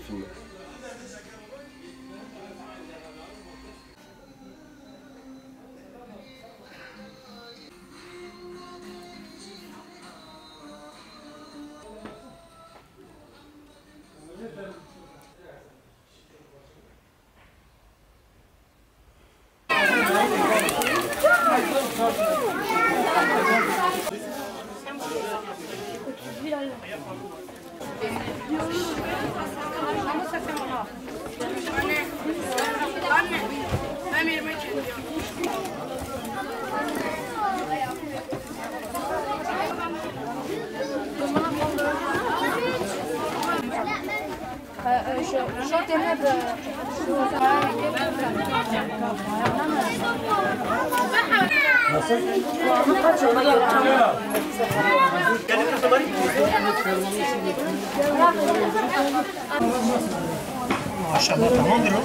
Filmi. Anne, ben yemek yiyorum. شو تنهب Maşallah tamamdır o.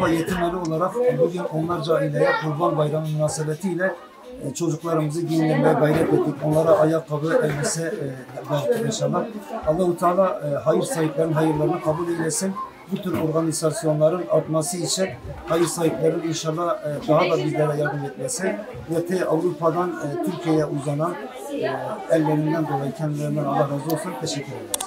Avrupa yetimleri olarak bugün onlarca aileye Kurban Bayramı münasebetiyle çocuklarımızı giyindirmeye gayret ettik. Onlara ayakkabı, elbise dağıttık inşallah. Allah-u Teala hayır sahiplerinin hayırlarını kabul eylesin. Bu tür organizasyonların artması için hayır sahiplerinin inşallah daha da bizlere yardım etmesi ve Avrupa'dan Türkiye'ye uzanan ellerinden dolayı kendilerinden Allah razı olsun. Teşekkür ederiz.